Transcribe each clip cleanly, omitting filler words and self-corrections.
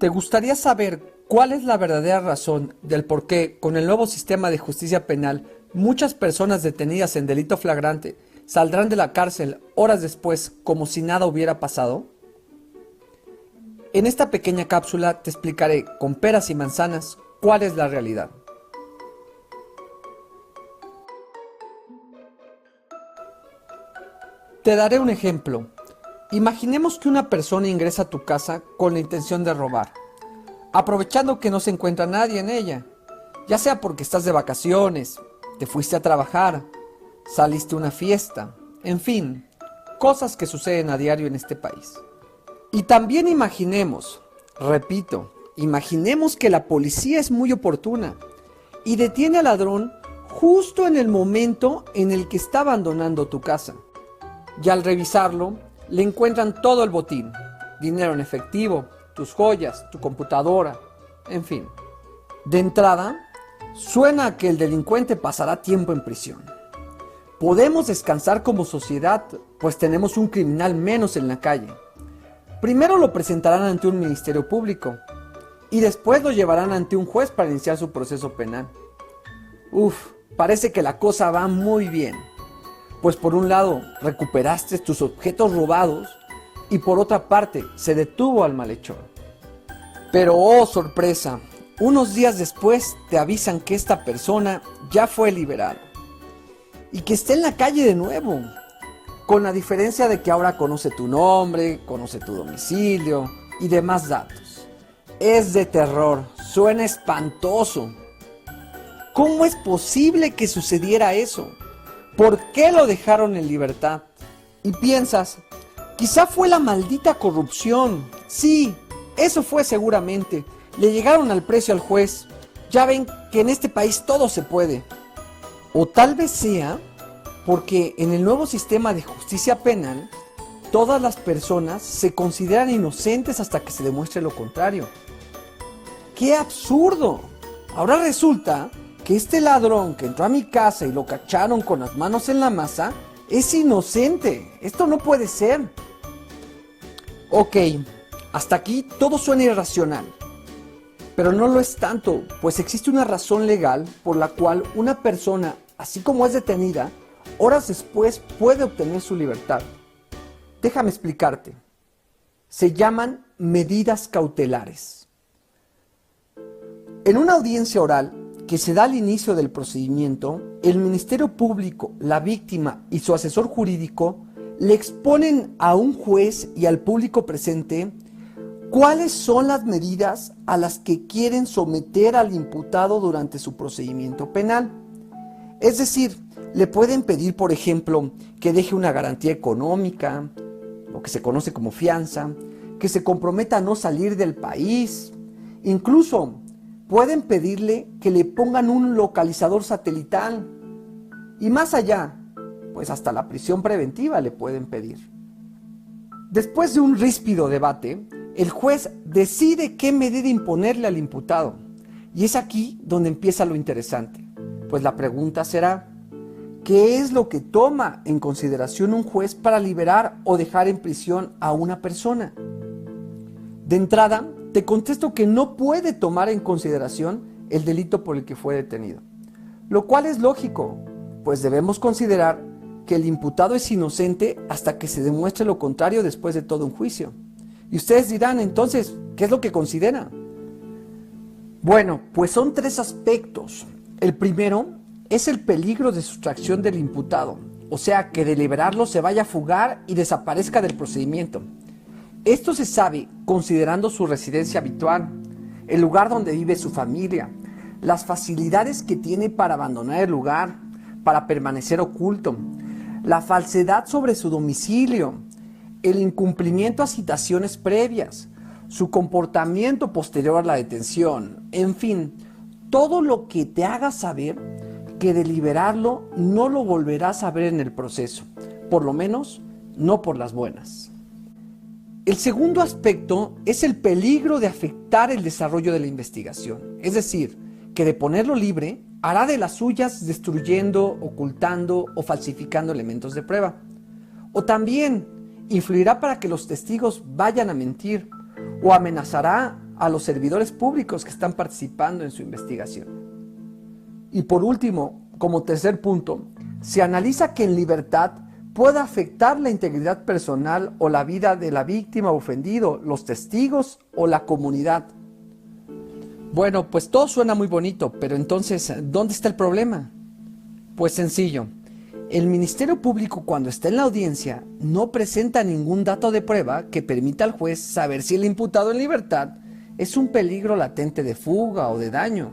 ¿Te gustaría saber cuál es la verdadera razón del por qué, con el nuevo sistema de justicia penal, muchas personas detenidas en delito flagrante saldrán de la cárcel horas después como si nada hubiera pasado? En esta pequeña cápsula te explicaré con peras y manzanas cuál es la realidad. Te daré un ejemplo. Imaginemos que una persona ingresa a tu casa con la intención de robar, aprovechando que no se encuentra nadie en ella, ya sea porque estás de vacaciones, te fuiste a trabajar, saliste a una fiesta, en fin, cosas que suceden a diario en este país. Y también imaginemos, repito, imaginemos que la policía es muy oportuna y detiene al ladrón justo en el momento en el que está abandonando tu casa. Y al revisarlo, le encuentran todo el botín, dinero en efectivo, tus joyas, tu computadora, en fin. De entrada, suena a que el delincuente pasará tiempo en prisión. Podemos descansar como sociedad, pues tenemos un criminal menos en la calle. Primero lo presentarán ante un ministerio público y después lo llevarán ante un juez para iniciar su proceso penal. Parece que la cosa va muy bien. Pues por un lado recuperaste tus objetos robados y por otra parte se detuvo al malhechor. Pero oh sorpresa, unos días después te avisan que esta persona ya fue liberada y que está en la calle de nuevo, con la diferencia de que ahora conoce tu nombre, conoce tu domicilio y demás datos. Es de terror, suena espantoso. ¿Cómo es posible que sucediera eso? ¿Por qué lo dejaron en libertad? Y piensas, quizá fue la maldita corrupción. Sí, eso fue seguramente. Le llegaron al precio al juez. Ya ven que en este país todo se puede. O tal vez sea porque en el nuevo sistema de justicia penal, todas las personas se consideran inocentes hasta que se demuestre lo contrario. ¡Qué absurdo! Ahora resulta que este ladrón que entró a mi casa y lo cacharon con las manos en la masa es inocente. Esto no puede ser. Ok, hasta aquí todo suena irracional. Pero no lo es tanto, pues existe una razón legal por la cual una persona, así como es detenida, horas después puede obtener su libertad. Déjame explicarte. Se llaman medidas cautelares. En una audiencia oral que se da al inicio del procedimiento, el Ministerio Público, la víctima y su asesor jurídico le exponen a un juez y al público presente cuáles son las medidas a las que quieren someter al imputado durante su procedimiento penal. Es decir, le pueden pedir, por ejemplo, que deje una garantía económica, lo que se conoce como fianza, que se comprometa a no salir del país, incluso pueden pedirle que le pongan un localizador satelital y más allá, pues hasta la prisión preventiva le pueden pedir. Después de un ríspido debate, el juez decide qué medida imponerle al imputado y es aquí donde empieza lo interesante, pues la pregunta será, ¿qué es lo que toma en consideración un juez para liberar o dejar en prisión a una persona? De entrada, te contesto que no puede tomar en consideración el delito por el que fue detenido. Lo cual es lógico, pues debemos considerar que el imputado es inocente hasta que se demuestre lo contrario después de todo un juicio. Y ustedes dirán, entonces, ¿qué es lo que considera? Bueno, pues son tres aspectos. El primero es el peligro de sustracción del imputado, o sea, que de liberarlo se vaya a fugar y desaparezca del procedimiento. Esto se sabe considerando su residencia habitual, el lugar donde vive su familia, las facilidades que tiene para abandonar el lugar, para permanecer oculto, la falsedad sobre su domicilio, el incumplimiento a citaciones previas, su comportamiento posterior a la detención, en fin, todo lo que te haga saber que de liberarlo no lo volverás a ver en el proceso, por lo menos no por las buenas. El segundo aspecto es el peligro de afectar el desarrollo de la investigación, es decir, que de ponerlo libre hará de las suyas destruyendo, ocultando o falsificando elementos de prueba. O también influirá para que los testigos vayan a mentir o amenazará a los servidores públicos que están participando en su investigación. Y por último, como tercer punto, se analiza que en libertad pueda afectar la integridad personal o la vida de la víctima o ofendido, los testigos o la comunidad. Bueno, pues todo suena muy bonito, pero entonces, ¿dónde está el problema? Pues sencillo. El Ministerio Público, cuando está en la audiencia, no presenta ningún dato de prueba que permita al juez saber si el imputado en libertad es un peligro latente de fuga o de daño.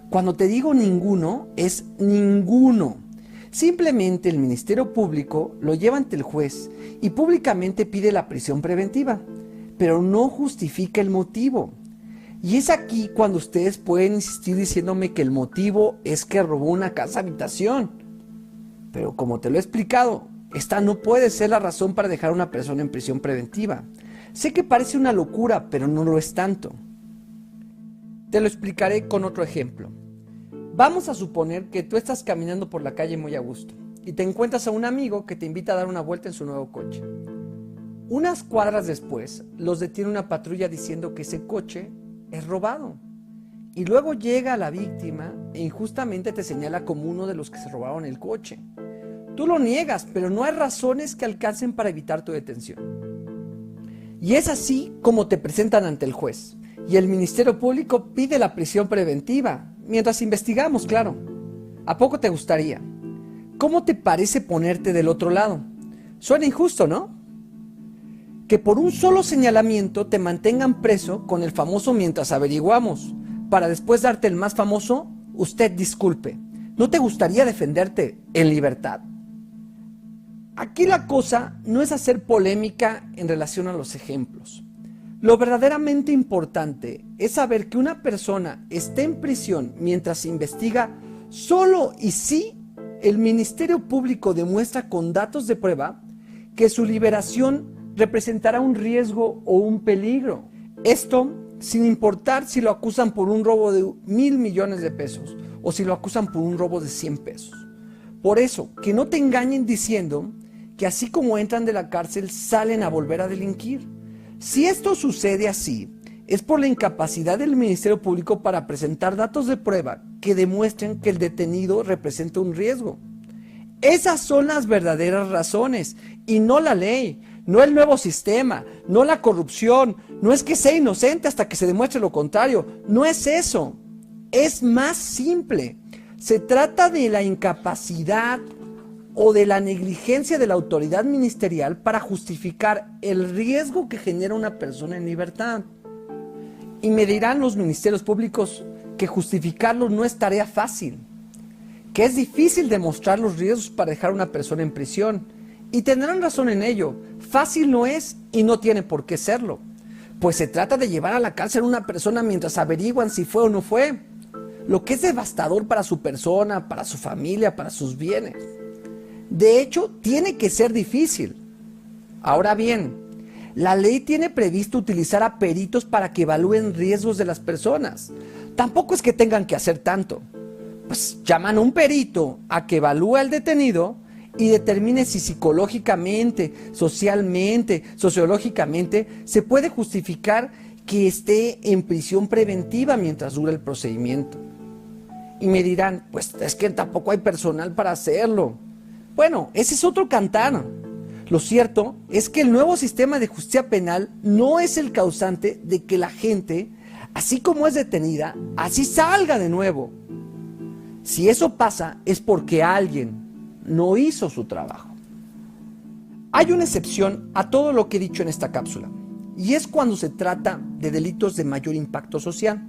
Cuando te digo ninguno, es ninguno. Simplemente el Ministerio Público lo lleva ante el juez y públicamente pide la prisión preventiva, pero no justifica el motivo. Y es aquí cuando ustedes pueden insistir diciéndome que el motivo es que robó una casa habitación. Pero como te lo he explicado, esta no puede ser la razón para dejar a una persona en prisión preventiva. Sé que parece una locura, pero no lo es tanto. Te lo explicaré con otro ejemplo. Vamos a suponer que tú estás caminando por la calle muy a gusto y te encuentras a un amigo que te invita a dar una vuelta en su nuevo coche. Unas cuadras después, los detiene una patrulla diciendo que ese coche es robado. Y luego llega la víctima e injustamente te señala como uno de los que se robaron el coche. Tú lo niegas, pero no hay razones que alcancen para evitar tu detención. Y es así como te presentan ante el juez. Y el Ministerio Público pide la prisión preventiva, mientras investigamos, claro. ¿A poco te gustaría? ¿Cómo te parece ponerte del otro lado? Suena injusto, ¿no? Que por un solo señalamiento te mantengan preso con el famoso mientras averiguamos, para después darte el más famoso, usted disculpe. ¿No te gustaría defenderte en libertad? Aquí la cosa no es hacer polémica en relación a los ejemplos. Lo verdaderamente importante es saber que una persona esté en prisión mientras se investiga solo y si el Ministerio Público demuestra con datos de prueba que su liberación representará un riesgo o un peligro. Esto sin importar si lo acusan por un robo de 1,000 millones de pesos o si lo acusan por un robo de 100 pesos. Por eso, que no te engañen diciendo que así como entran de la cárcel, salen a volver a delinquir. Si esto sucede así, es por la incapacidad del Ministerio Público para presentar datos de prueba que demuestren que el detenido representa un riesgo. Esas son las verdaderas razones y no la ley, no el nuevo sistema, no la corrupción, no es que sea inocente hasta que se demuestre lo contrario, no es eso, es más simple. Se trata de la incapacidad o de la negligencia de la autoridad ministerial para justificar el riesgo que genera una persona en libertad. Y me dirán los ministerios públicos que justificarlo no es tarea fácil, que es difícil demostrar los riesgos para dejar a una persona en prisión. Y tendrán razón en ello, fácil no es y no tiene por qué serlo, pues se trata de llevar a la cárcel a una persona mientras averiguan si fue o no fue, lo que es devastador para su persona, para su familia, para sus bienes. De hecho, tiene que ser difícil. Ahora bien, la ley tiene previsto utilizar a peritos para que evalúen riesgos de las personas. Tampoco es que tengan que hacer tanto. Pues llaman a un perito a que evalúe al detenido y determine si psicológicamente, socialmente, sociológicamente se puede justificar que esté en prisión preventiva mientras dura el procedimiento. Y me dirán, pues es que tampoco hay personal para hacerlo. Bueno, ese es otro cantar. Lo cierto es que el nuevo sistema de justicia penal no es el causante de que la gente, así como es detenida, así salga de nuevo. Si eso pasa es porque alguien no hizo su trabajo. Hay una excepción a todo lo que he dicho en esta cápsula, y es cuando se trata de delitos de mayor impacto social,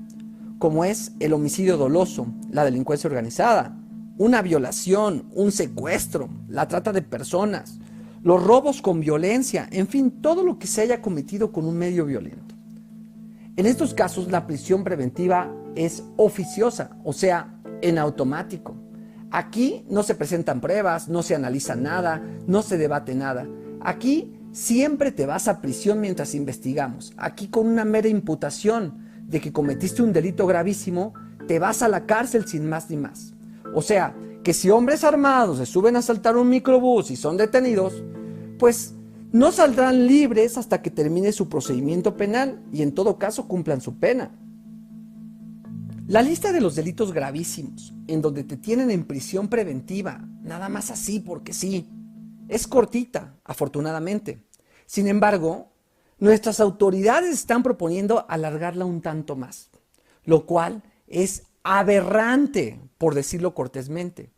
como es el homicidio doloso, la delincuencia organizada, una violación, un secuestro, la trata de personas, los robos con violencia, en fin, todo lo que se haya cometido con un medio violento. En estos casos la prisión preventiva es oficiosa, o sea, en automático. Aquí no se presentan pruebas, no se analiza nada, no se debate nada. Aquí siempre te vas a prisión mientras investigamos. Aquí con una mera imputación de que cometiste un delito gravísimo, te vas a la cárcel sin más ni más. O sea, que si hombres armados se suben a asaltar un microbús y son detenidos, pues No saldrán libres hasta que termine su procedimiento penal y en todo caso cumplan su pena. La lista de los delitos gravísimos, en donde te tienen en prisión preventiva, nada más así porque sí, es cortita, afortunadamente. Sin embargo, nuestras autoridades están proponiendo alargarla un tanto más, lo cual es aberrante, por decirlo cortésmente,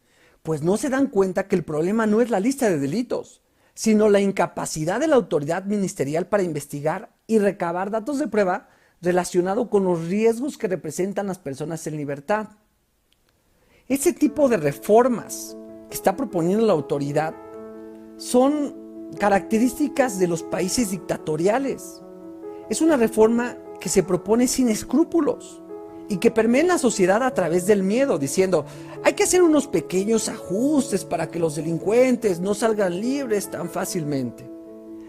pues no se dan cuenta que el problema no es la lista de delitos, sino la incapacidad de la autoridad ministerial para investigar y recabar datos de prueba relacionado con los riesgos que representan las personas en libertad. Ese tipo de reformas que está proponiendo la autoridad son características de los países dictatoriales. Es una reforma que se propone sin escrúpulos y que permea en la sociedad a través del miedo, diciendo, hay que hacer unos pequeños ajustes para que los delincuentes no salgan libres tan fácilmente,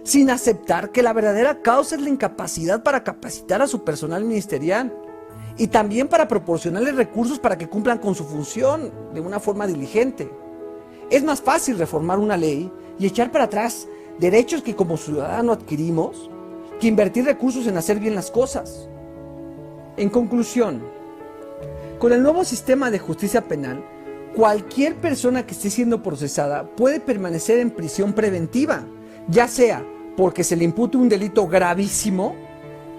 sin aceptar que la verdadera causa es la incapacidad para capacitar a su personal ministerial y también para proporcionarles recursos para que cumplan con su función de una forma diligente. Es más fácil reformar una ley y echar para atrás derechos que como ciudadano adquirimos que invertir recursos en hacer bien las cosas. En conclusión, con el nuevo sistema de justicia penal, cualquier persona que esté siendo procesada puede permanecer en prisión preventiva, ya sea porque se le impute un delito gravísimo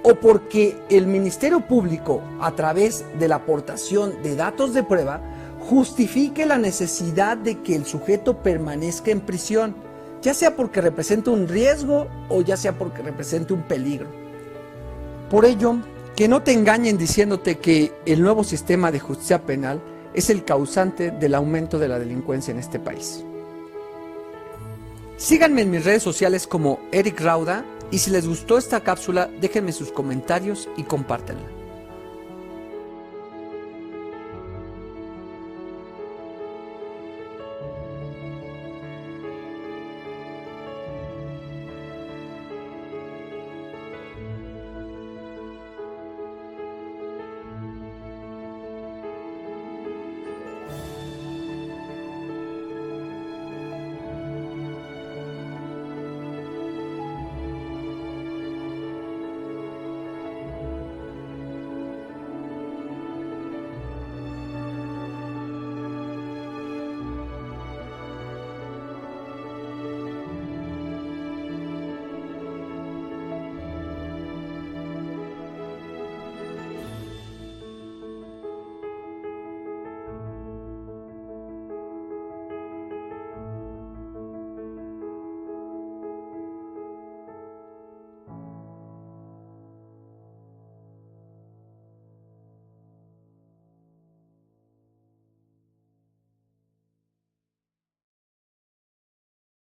o porque el Ministerio Público, a través de la aportación de datos de prueba, justifique la necesidad de que el sujeto permanezca en prisión, ya sea porque representa un riesgo o ya sea porque representa un peligro. Por ello, que no te engañen diciéndote que el nuevo sistema de justicia penal es el causante del aumento de la delincuencia en este país. Síganme en mis redes sociales como Eric Rauda y si les gustó esta cápsula déjenme sus comentarios y compártanla.